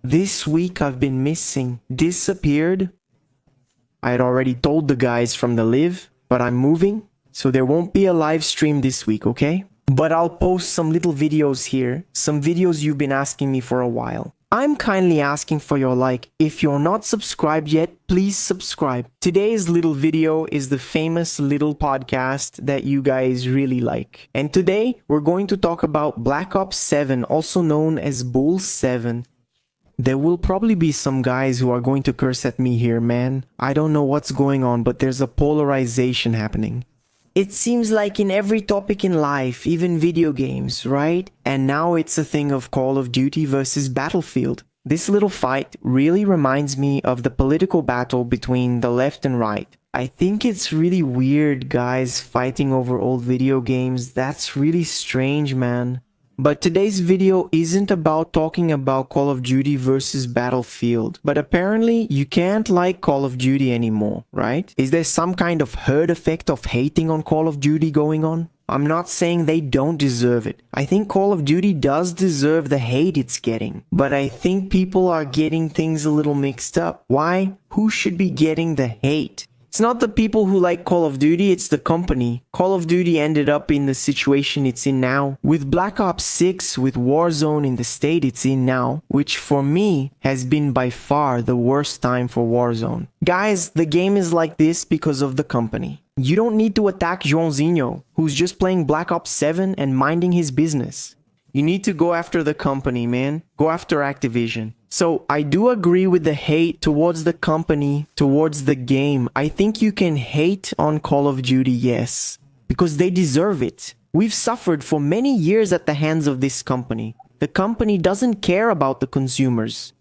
This week I've been missing, disappeared. I had already told the guys from the live, but I'm moving, so there won't be a live stream this week, okay? But I'll post some little videos here, some videos you've been asking me for a while. I'm kindly asking for your like. If you're not subscribed yet, please subscribe. Today's little video is the famous little podcast that you guys really like. And today, we're going to talk about Black Ops 7, also known as Bull 7. There will probably be some guys who are going to curse at me here, man. I don't know what's going on, but there's a polarization happening. It seems like in every topic in life, even video games, right? And now it's a thing of Call of Duty versus Battlefield. This little fight really reminds me of the political battle between the left and right. I think it's really weird, guys fighting over old video games. That's really strange, man. But today's video isn't about talking about Call of Duty versus Battlefield. But apparently, you can't like Call of Duty anymore, right? Is there some kind of herd effect of hating on Call of Duty going on? I'm not saying they don't deserve it. I think Call of Duty does deserve the hate it's getting. But I think people are getting things a little mixed up. Why? Who should be getting the hate? It's not the people who like Call of Duty, it's the company. Call of Duty ended up in the situation it's in now. With Black Ops 6, with Warzone in the state it's in now, which for me has been by far the worst time for Warzone. Guys, the game is like this because of the company. You don't need to attack Joãozinho, who's just playing Black Ops 7 and minding his business. You need to go after the company, man. Go after Activision. So I do agree with the hate towards the company, towards the game. I think you can hate on Call of Duty, yes, because they deserve it. We've suffered for many years at the hands of this company. The company doesn't care about the consumers.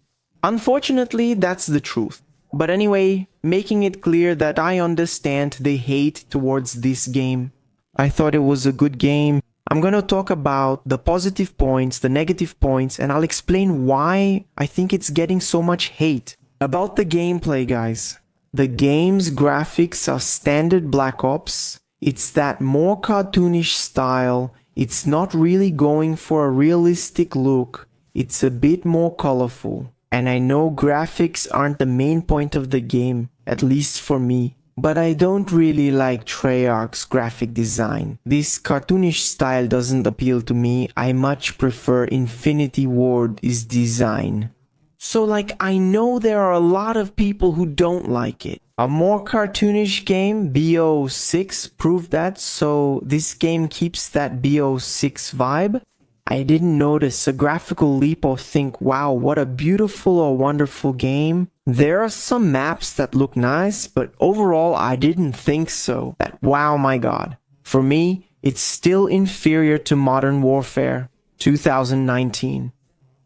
Unfortunately, that's the truth. But anyway, making it clear that I understand the hate towards this game. I thought it was a good game. I'm gonna talk about the positive points, the negative points, and I'll explain why I think it's getting so much hate. About the gameplay, guys. The game's graphics are standard Black Ops. It's that more cartoonish style. It's not really going for a realistic look. It's a bit more colorful. And I know graphics aren't the main point of the game, at least for me. But I don't really like Treyarch's graphic design. This cartoonish style doesn't appeal to me. I much prefer Infinity Ward's design. So I know there are a lot of people who don't like it. A more cartoonish game, BO6, proved that, so this game keeps that BO6 vibe. I didn't notice a graphical leap or think, wow, what a beautiful or wonderful game. There are some maps that look nice, but overall I didn't think so. That wow, my god. For me, it's still inferior to Modern Warfare 2019.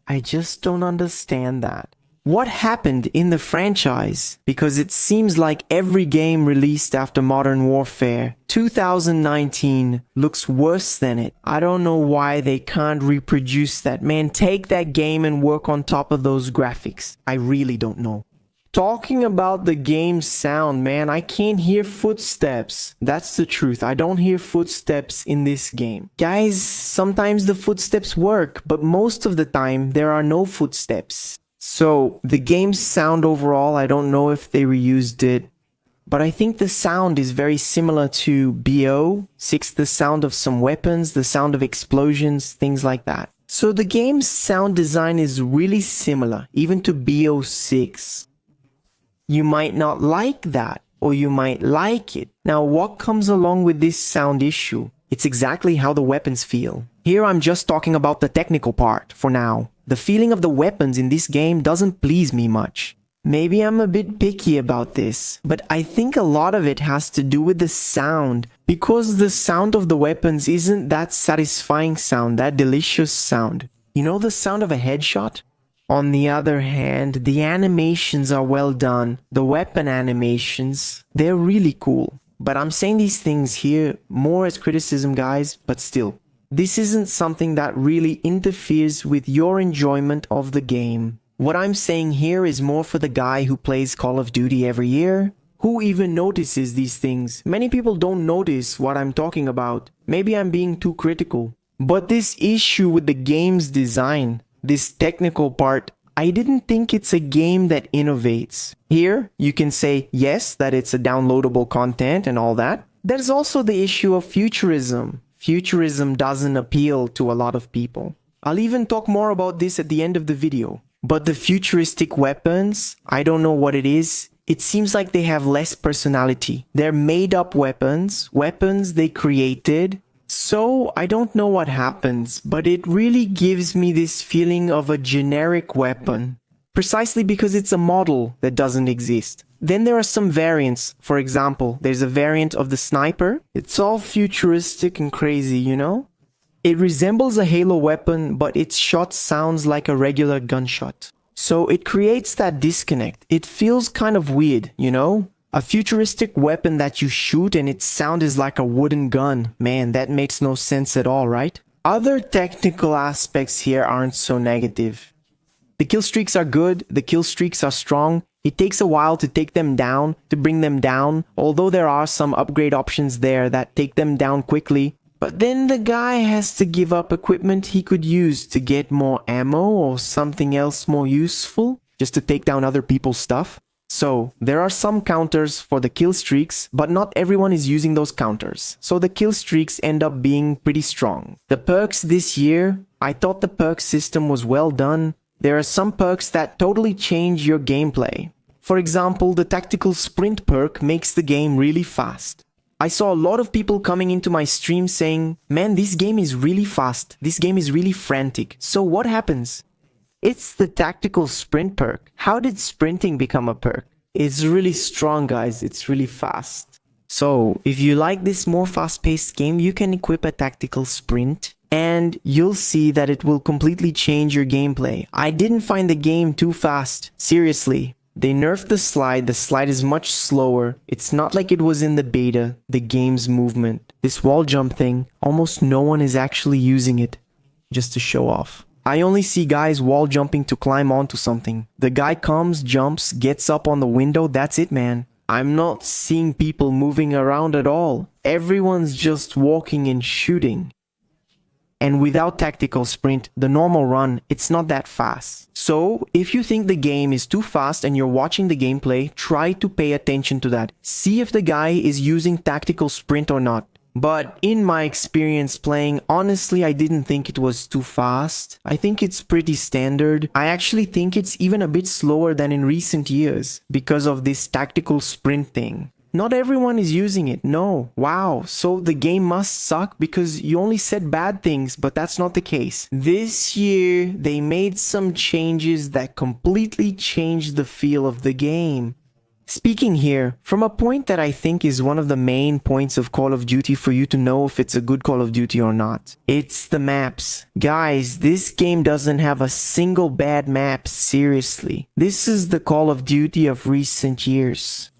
I just don't understand that. What happened in the franchise? Because it seems like every game released after Modern Warfare 2019 looks worse than it. I don't know why they can't reproduce that. Man, take that game and work on top of those graphics. I really don't know. Talking about the game's sound, man, I can't hear footsteps. That's the truth. I don't hear footsteps in this game. Guys, sometimes the footsteps work, but most of the time there are no footsteps. So, the game's sound overall, I don't know if they reused it, but I think the sound is very similar to BO6, the sound of some weapons, the sound of explosions, things like that. So the game's sound design is really similar, even to BO6. You might not like that, or you might like it. Now, what comes along with this sound issue? It's exactly how the weapons feel. Here I'm just talking about the technical part, for now. The feeling of the weapons in this game doesn't please me much. Maybe I'm a bit picky about this, but I think a lot of it has to do with the sound, because the sound of the weapons isn't that satisfying sound, that delicious sound. You know the sound of a headshot? On the other hand, the animations are well done. The weapon animations, they're really cool. But I'm saying these things here more as criticism, guys, but still. This isn't something that really interferes with your enjoyment of the game. What I'm saying here is more for the guy who plays Call of Duty every year. Who even notices these things? Many people don't notice what I'm talking about. Maybe I'm being too critical. But this issue with the game's design, this technical part, I didn't think it's a game that innovates. Here, you can say, yes, that it's a downloadable content and all that. There's also the issue of futurism. Futurism doesn't appeal to a lot of people. I'll even talk more about this at the end of the video. But the futuristic weapons, I don't know what it is. It seems like they have less personality. They're made up weapons they created. So I don't know what happens, but it really gives me this feeling of a generic weapon. Precisely because it's a model that doesn't exist. Then there are some variants. For example, there's a variant of the sniper. It's all futuristic and crazy, you know? It resembles a Halo weapon, but its shot sounds like a regular gunshot. So it creates that disconnect. It feels kind of weird, you know? A futuristic weapon that you shoot and its sound is like a wooden gun. Man, that makes no sense at all, right? Other technical aspects here aren't so negative. The kill streaks are good, the kill streaks are strong. It takes a while to take them down, to bring them down, although there are some upgrade options there that take them down quickly. But then the guy has to give up equipment he could use to get more ammo or something else more useful, just to take down other people's stuff. So, there are some counters for the kill streaks, but not everyone is using those counters. So the kill streaks end up being pretty strong. The perks this year, I thought the perk system was well done. There are some perks that totally change your gameplay. For example, the tactical sprint perk makes the game really fast. I saw a lot of people coming into my stream saying, man, this game is really fast. This game is really frantic. So what happens? It's the tactical sprint perk. How did sprinting become a perk? It's really strong, guys. It's really fast. So, if you like this more fast-paced game, you can equip a tactical sprint and you'll see that it will completely change your gameplay. I didn't find the game too fast. Seriously. They nerfed the slide. The slide is much slower. It's not like it was in the beta, the game's movement. This wall jump thing, almost no one is actually using it. Just to show off. I only see guys wall jumping to climb onto something. The guy comes, jumps, gets up on the window, that's it, man. I'm not seeing people moving around at all. Everyone's just walking and shooting. And without tactical sprint, the normal run, it's not that fast. So, if you think the game is too fast and you're watching the gameplay, try to pay attention to that. See if the guy is using tactical sprint or not. But in my experience playing, honestly, I didn't think it was too fast. I think it's pretty standard. I actually think it's even a bit slower than in recent years because of this tactical sprint thing. Not everyone is using it, no. Wow, so the game must suck because you only said bad things, but that's not the case. This year, they made some changes that completely changed the feel of the game. Speaking here, from a point that I think is one of the main points of Call of Duty for you to know if it's a good Call of Duty or not. It's the maps. Guys, this game doesn't have a single bad map, seriously. This is the Call of Duty of recent years.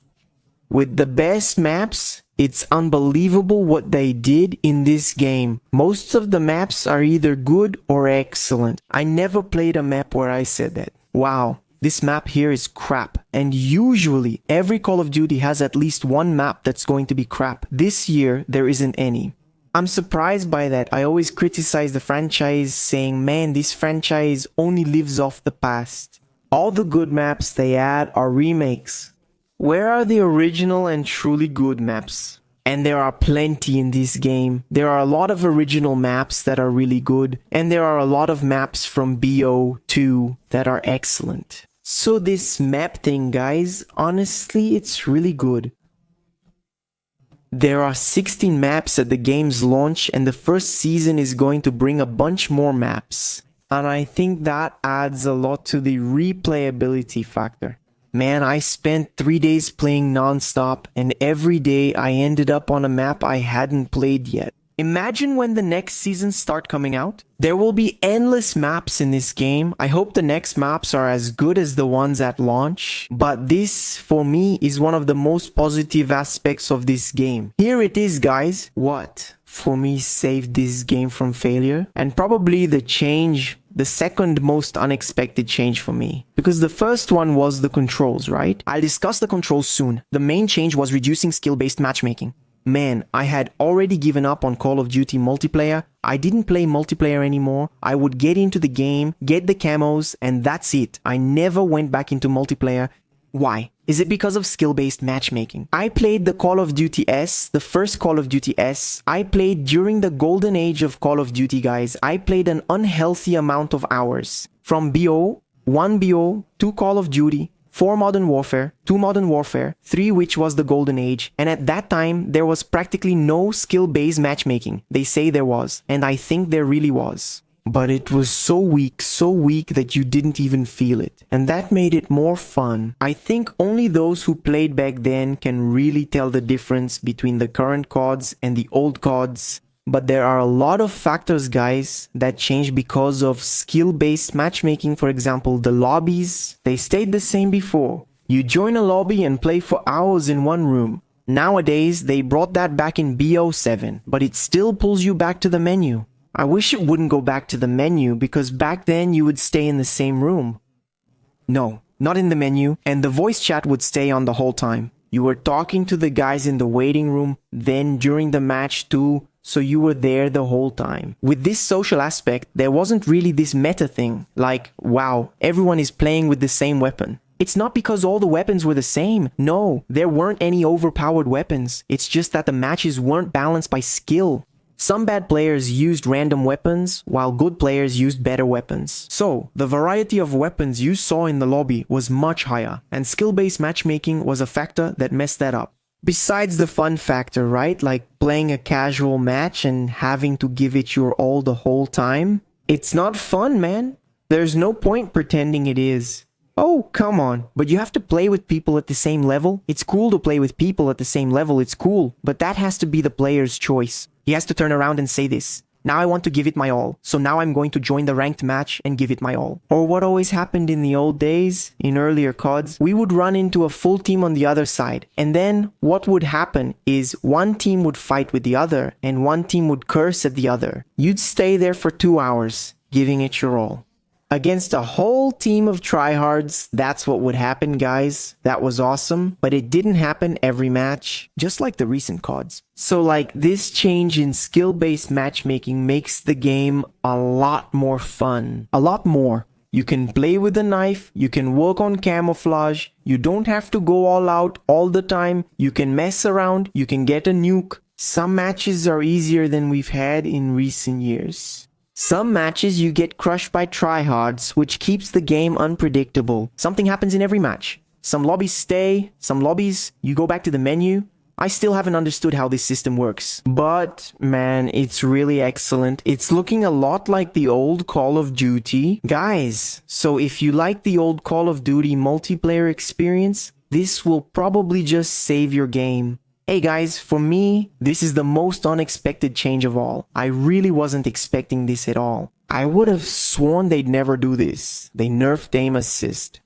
With the best maps, it's unbelievable what they did in this game. Most of the maps are either good or excellent. I never played a map where I said that. Wow. This map here is crap, and usually every Call of Duty has at least one map that's going to be crap. This year, there isn't any. I'm surprised by that. I always criticize the franchise saying, man, this franchise only lives off the past. All the good maps they add are remakes. Where are the original and truly good maps? And there are plenty in this game. There are a lot of original maps that are really good, and there are a lot of maps from BO2 that are excellent. So this map thing, guys, honestly, it's really good. There are 16 maps at the game's launch, and the first season is going to bring a bunch more maps. And I think that adds a lot to the replayability factor. Man, I spent 3 days playing non-stop, and every day I ended up on a map I hadn't played yet. Imagine when the next seasons start coming out. There will be endless maps in this game. I hope the next maps are as good as the ones at launch. But this, for me, is one of the most positive aspects of this game. Here it is, guys. What, for me, saved this game from failure? And probably the change, the second most unexpected change for me. Because the first one was the controls, right? I'll discuss the controls soon. The main change was reducing skill-based matchmaking. man, I had already given up on Call of Duty multiplayer. I didn't play multiplayer anymore. I would get into the game, get the camos, and that's it. I never went back into multiplayer. Why? Is it because of skill-based matchmaking? I played the Call of Duty S, the first Call of Duty S. I played during the golden age of Call of Duty, guys. I played an unhealthy amount of hours. From BO, 1 BO, 2 Call of Duty, 4 Modern Warfare, 2 Modern Warfare, 3 which was the golden age, and at that time there was practically no skill-based matchmaking. They say there was, and I think there really was. But it was so weak that you didn't even feel it. And that made it more fun. I think only those who played back then can really tell the difference between the current CODs and the old CODs. But there are a lot of factors, guys, that changed because of skill-based matchmaking. For example, the lobbies, they stayed the same before. You join a lobby and play for hours in one room. Nowadays, they brought that back in BO7, but it still pulls you back to the menu. I wish it wouldn't go back to the menu, because back then you would stay in the same room. No, not in the menu, and the voice chat would stay on the whole time. You were talking to the guys in the waiting room, then during the match too, so you were there the whole time. With this social aspect, there wasn't really this meta thing, like, wow, everyone is playing with the same weapon. It's not because all the weapons were the same. No, there weren't any overpowered weapons. It's just that the matches weren't balanced by skill. Some bad players used random weapons, while good players used better weapons. So, the variety of weapons you saw in the lobby was much higher, and skill-based matchmaking was a factor that messed that up. Besides the fun factor, right? Like playing a casual match and having to give it your all the whole time. It's not fun, man. There's no point pretending it is. Oh, come on. But you have to play with people at the same level. It's cool to play with people at the same level. It's cool. But that has to be the player's choice. He has to turn around and say this. Now I want to give it my all. So now I'm going to join the ranked match and give it my all. Or what always happened in the old days, in earlier CODs, we would run into a full team on the other side. And then what would happen is one team would fight with the other and one team would curse at the other. You'd stay there for 2 hours, giving it your all. Against a whole team of tryhards, that's what would happen, guys. That was awesome, but it didn't happen every match, just like the recent CODs. So like, this change in skill-based matchmaking makes the game a lot more fun. A lot more. You can play with a knife, you can work on camouflage, you don't have to go all out all the time, you can mess around, you can get a nuke. Some matches are easier than we've had in recent years. Some matches you get crushed by tryhards, which keeps the game unpredictable. Something happens in every match. Some lobbies stay, some lobbies you go back to the menu. I still haven't understood how this system works. But man, it's really excellent. It's looking a lot like the old Call of Duty. Guys, so if you like the old Call of Duty multiplayer experience, this will probably just save your game. Hey guys, for me, this is the most unexpected change of all. I really wasn't expecting this at all. I would have sworn they'd never do this. They nerfed aim assist.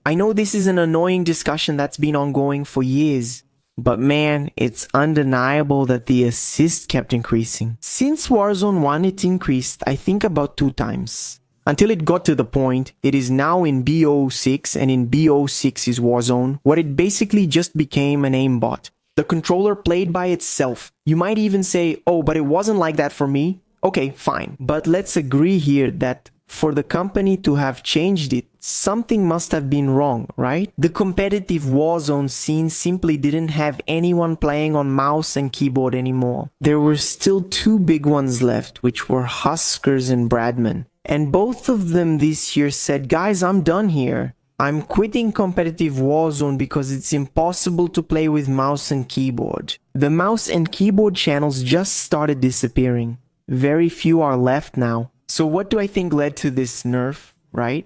I know this is an annoying discussion that's been ongoing for years, but man, it's undeniable that the assist kept increasing. Since Warzone 1 it increased, I think about 2 times. Until it got to the point, it is now in BO6 and in BO6 is Warzone, where it basically just became an aimbot. The controller played by itself. You might even say, oh, but it wasn't like that for me. Okay, fine. But let's agree here that for the company to have changed it, something must have been wrong, right? The competitive Warzone scene simply didn't have anyone playing on mouse and keyboard anymore. There were still 2 big ones left, which were Huskers and Bradman. And both of them this year said, guys, I'm done here. I'm quitting competitive Warzone because it's impossible to play with mouse and keyboard. The mouse and keyboard channels just started disappearing. Very few are left now. So what do I think led to this nerf, right?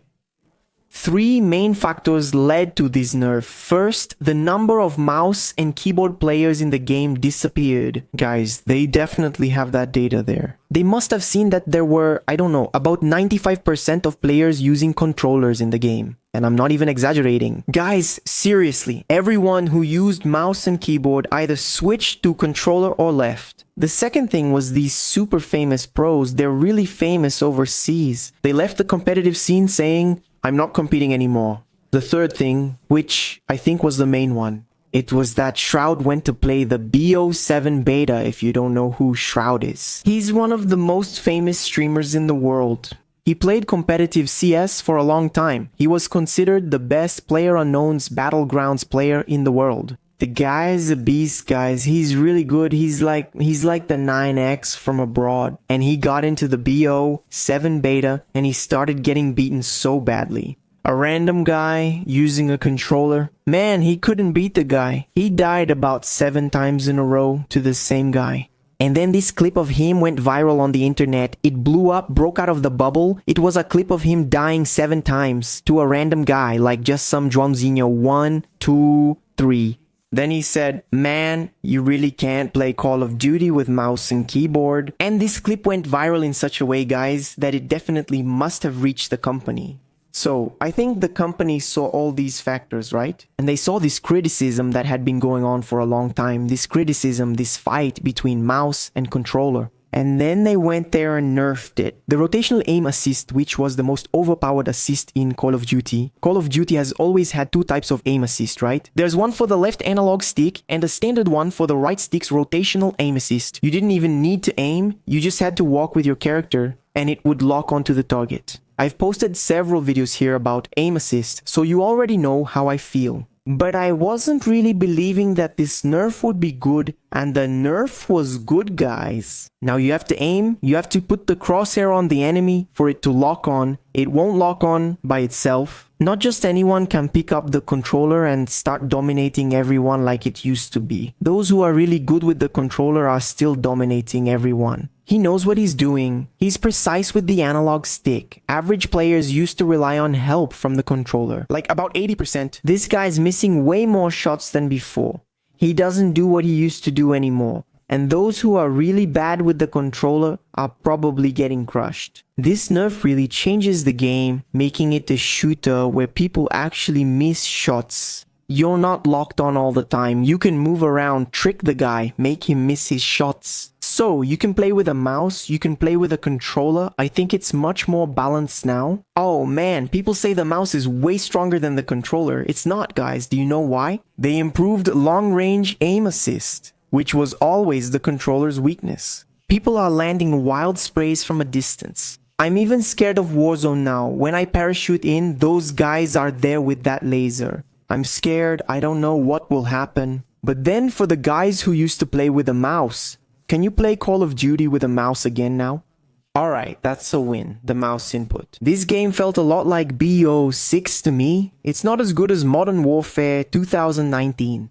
3 main factors led to this nerf. First, the number of mouse and keyboard players in the game disappeared. Guys, they definitely have that data there. They must have seen that there were, I don't know, about 95% of players using controllers in the game. And I'm not even exaggerating. Guys, seriously, everyone who used mouse and keyboard either switched to controller or left. The second thing was these super famous pros. They're really famous overseas. They left the competitive scene saying, I'm not competing anymore. The third thing, which I think was the main one, It was that Shroud went to play the BO7 beta, if you don't know who Shroud is. He's one of the most famous streamers in the world. He played competitive CS for a long time. He was considered the best PlayerUnknown's Battlegrounds player in the world. The guy is a beast, guys. He's really good. He's like the 9X from abroad. And he got into the BO7 beta and he started getting beaten so badly. A random guy using a controller. Man, he couldn't beat the guy. He died about 7 times in a row to the same guy. And then this clip of him went viral on the internet. It blew up, broke out of the bubble. It was a clip of him dying 7 times to a random guy, like just some Joãozinho. 1, 2, 3. Then he said, man, you really can't play Call of Duty with mouse and keyboard. And this clip went viral in such a way, guys, that it definitely must have reached the company. So, I think the company saw all these factors, right? And they saw this criticism that had been going on for a long time. This criticism, this fight between mouse and controller. And then they went there and nerfed it. The rotational aim assist, which was the most overpowered assist in Call of Duty. Call of Duty has always had 2 types of aim assist, right? There's one for the left analog stick and a standard one for the right stick's rotational aim assist. You didn't even need to aim, you just had to walk with your character and it would lock onto the target. I've posted several videos here about aim assist, so you already know how I feel. But I wasn't really believing that this nerf would be good, and the nerf was good, guys. Now you have to aim, you have to put the crosshair on the enemy for it to lock on. It won't lock on by itself. Not just anyone can pick up the controller and start dominating everyone like it used to be. Those who are really good with the controller are still dominating everyone. He knows what he's doing. He's precise with the analog stick. Average players used to rely on help from the controller, like about 80%. This guy's missing way more shots than before. He doesn't do what he used to do anymore. And those who are really bad with the controller are probably getting crushed. This nerf really changes the game, making it a shooter where people actually miss shots. You're not locked on all the time. You can move around, trick the guy, make him miss his shots. So, you can play with a mouse, you can play with a controller. I think it's much more balanced now. Oh man, people say the mouse is way stronger than the controller. It's not, guys. Do you know why? They improved long-range aim assist, which was always the controller's weakness. People are landing wild sprays from a distance. I'm even scared of Warzone now. When I parachute in, those guys are there with that laser. I'm scared, I don't know what will happen. But then for the guys who used to play with a mouse, can you play Call of Duty with a mouse again now? Alright, that's a win, the mouse input. This game felt a lot like BO6 to me. It's not as good as Modern Warfare 2019.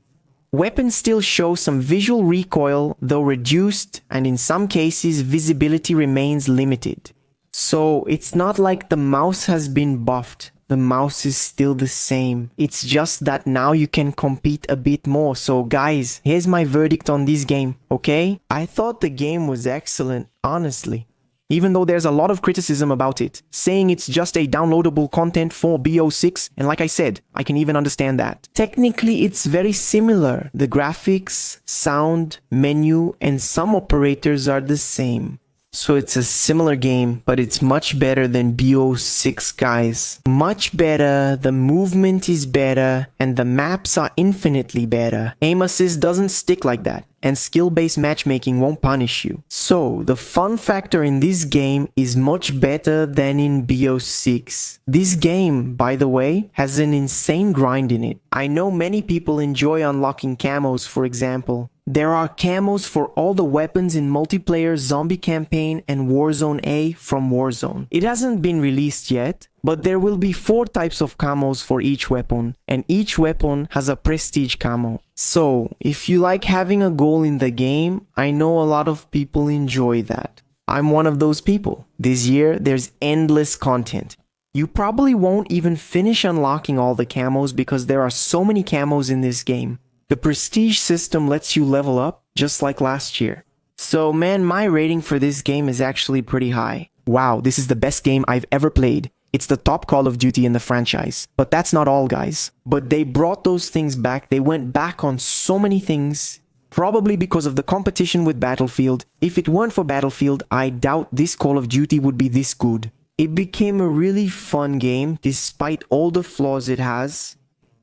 Weapons still show some visual recoil, though reduced, and in some cases visibility remains limited. So it's not like the mouse has been buffed. The mouse is still the same. It's just that now you can compete a bit more. So guys, here's my verdict on this game, okay? I thought the game was excellent, honestly. Even though there's a lot of criticism about it, saying it's just a downloadable content for BO6, and like I said, I can even understand that. Technically, it's very similar. The graphics, sound, menu, and some operators are the same. So it's a similar game, but it's much better than BO6, guys. Much better, the movement is better, and the maps are infinitely better. Aim assist doesn't stick like that, and skill-based matchmaking won't punish you. So, the fun factor in this game is much better than in BO6. This game, by the way, has an insane grind in it. I know many people enjoy unlocking camos, for example. There are camos for all the weapons in multiplayer Zombie Campaign and Warzone A from Warzone. It hasn't been released yet, but there will be 4 types of camos for each weapon, and each weapon has a prestige camo. So, if you like having a goal in the game, I know a lot of people enjoy that. I'm one of those people. This year, there's endless content. You probably won't even finish unlocking all the camos because there are so many camos in this game. The prestige system lets you level up, just like last year. So man, my rating for this game is actually pretty high. Wow, this is the best game I've ever played. It's the top Call of Duty in the franchise. But that's not all, guys. But they brought those things back. They went back on so many things. Probably because of the competition with Battlefield. If it weren't for Battlefield, I doubt this Call of Duty would be this good. It became a really fun game, despite all the flaws it has.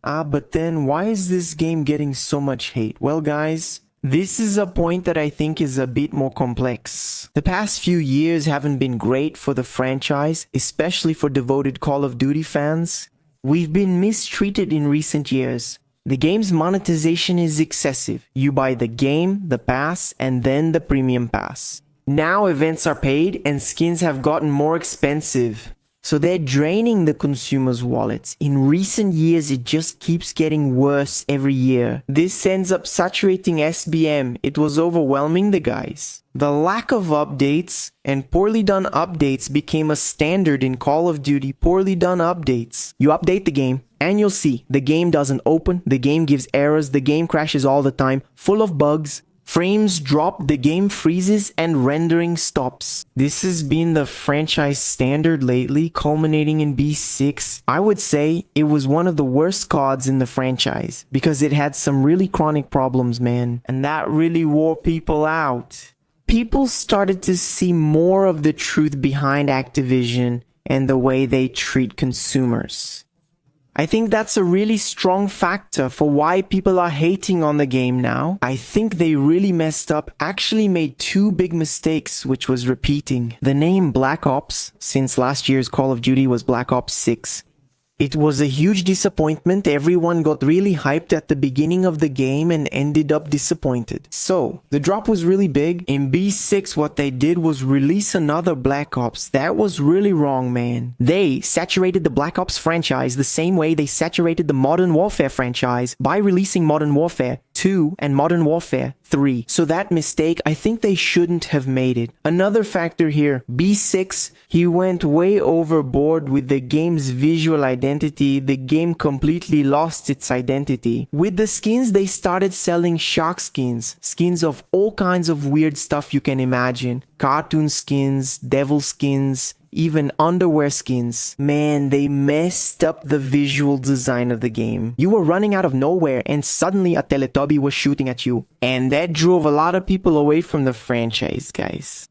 But then why is this game getting so much hate? Well, guys, this is a point that I think is a bit more complex. The past few years haven't been great for the franchise, especially for devoted Call of Duty fans. We've been mistreated in recent years. The game's monetization is excessive. You buy the game, the pass, and then the premium pass. Now events are paid and skins have gotten more expensive. So they're draining the consumer's wallets. In recent years, it just keeps getting worse every year. This ends up saturating SBM. It was overwhelming the guys. The lack of updates and poorly done updates became a standard in Call of Duty. Poorly done updates. You update the game and you'll see the game doesn't open, the game gives errors, the game crashes all the time, full of bugs. Frames drop, the game freezes, and rendering stops. This has been the franchise standard lately, culminating in B6. I would say it was one of the worst CODs in the franchise, because it had some really chronic problems, man, and that really wore people out. People started to see more of the truth behind Activision and the way they treat consumers. I think that's a really strong factor for why people are hating on the game now. I think they really messed up, actually made two big mistakes, which was repeating the name Black Ops, since last year's Call of Duty was Black Ops 6. It was a huge disappointment. Everyone got really hyped at the beginning of the game and ended up disappointed. So, the drop was really big. In B6, what they did was release another Black Ops. That was really wrong, man. They saturated the Black Ops franchise the same way they saturated the Modern Warfare franchise by releasing Modern Warfare 2 and Modern Warfare 3. So that mistake, I think they shouldn't have made it. Another factor here, B6, he went way overboard with the game's visual identity. The game completely lost its identity. With the skins, they started selling shark skins. Skins of all kinds of weird stuff you can imagine. Cartoon skins, devil skins, even underwear skins. Man, they messed up the visual design of the game. You were running out of nowhere and suddenly a Teletubby was shooting at you. And that drove a lot of people away from the franchise, guys.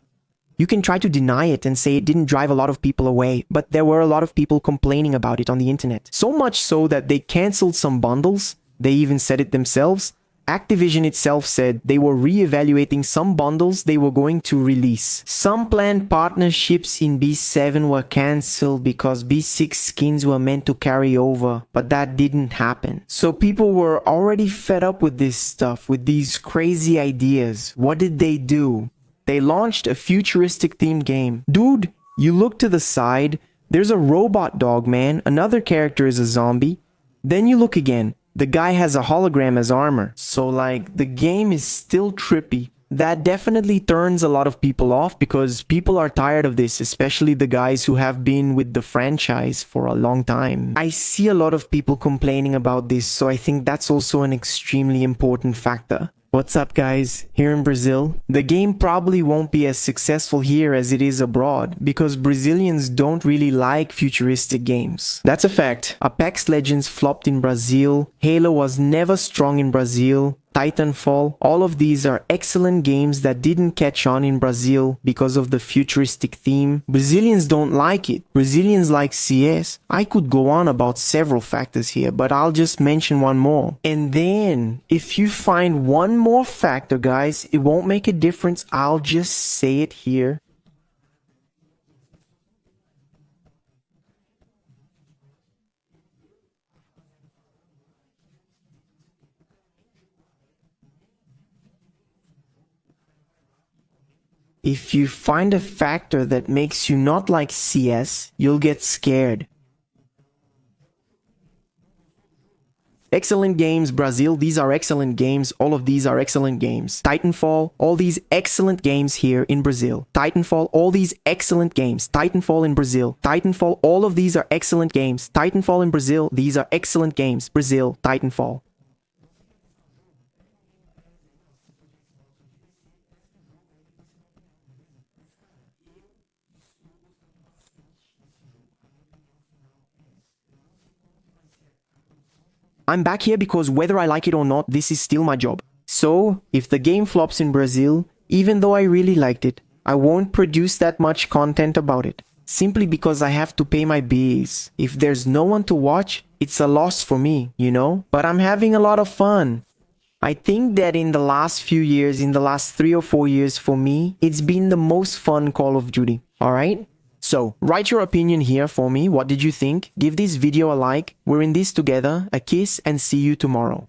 You can try to deny it and say it didn't drive a lot of people away, but there were a lot of people complaining about it on the internet. So much so that they cancelled some bundles. They even said it themselves. Activision itself said they were re-evaluating some bundles they were going to release. Some planned partnerships in B7 were cancelled because B6 skins were meant to carry over, but that didn't happen. So people were already fed up with this stuff, with these crazy ideas. What did they do? They launched a futuristic themed game. Dude, you look to the side, there's a robot dog, man. Another character is a zombie. Then you look again. The guy has a hologram as armor. So like, the game is still trippy. That definitely turns a lot of people off because people are tired of this, especially the guys who have been with the franchise for a long time. I see a lot of people complaining about this, so I think that's also an extremely important factor. What's up, guys? Here in Brazil, the game probably won't be as successful here as it is abroad because Brazilians don't really like futuristic games. That's a fact. Apex Legends flopped in Brazil, Halo was never strong in Brazil, Titanfall, all of these are excellent games that didn't catch on in Brazil because of the futuristic theme. Brazilians don't like it. Brazilians like CS. I could go on about several factors here, but I'll just mention one more. And then, if you find one more factor, guys, it won't make a difference. I'll just say it here. If you find a factor that makes you not like CS, you'll get scared. Excellent games, Brazil, these are excellent games, all of these are excellent games. Titanfall, all these excellent games here in Brazil. Titanfall, all these excellent games. Titanfall in Brazil. Titanfall, all of these are excellent games. Titanfall in Brazil, these are excellent games. Brazil, Titanfall. I'm back here because whether I like it or not, this is still my job. So, if the game flops in Brazil, even though I really liked it, I won't produce that much content about it. simply because I have to pay my bills. If there's no one to watch, it's a loss for me, you know? But I'm having a lot of fun. I think that in the last few years, in the last 3 or 4 years for me, it's been the most fun Call of Duty, alright? So, write your opinion here for me. What did you think? Give this video a like. We're in this together. A kiss and see you tomorrow.